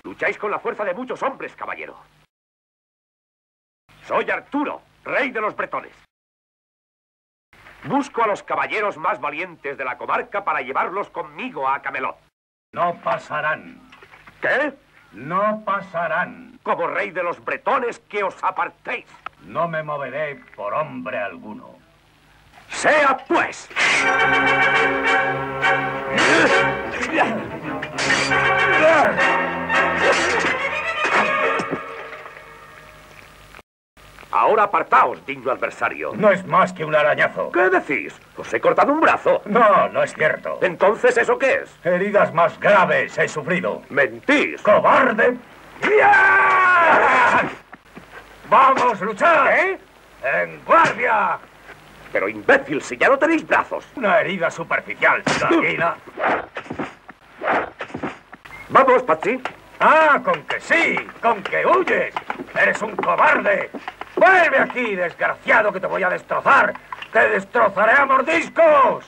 Lucháis con la fuerza de muchos hombres, caballero. Soy Arturo, rey de los bretones. Busco a los caballeros más valientes de la comarca para llevarlos conmigo a Camelot. No pasarán. ¿Qué? No pasarán. Como rey de los bretones, que os apartéis. No me moveré por hombre alguno. ¡Sea pues! Ahora apartaos, digno adversario. No es más que un arañazo. ¿Qué decís? ¿Os he cortado un brazo? No, no es cierto. Entonces, ¿eso qué es? Heridas más graves he sufrido. ¡Mentís! ¡Cobarde! ¡Ya! ¡Vamos, luchar! ¿Qué? ¡En guardia! Pero, imbécil, si ya no tenéis brazos. Una herida superficial, gallina. Vamos, Patsy. ¡Ah, con que sí! ¡Con que huyes! ¡Eres un cobarde! ¡Vuelve aquí, desgraciado, que te voy a destrozar! ¡Te destrozaré a mordiscos!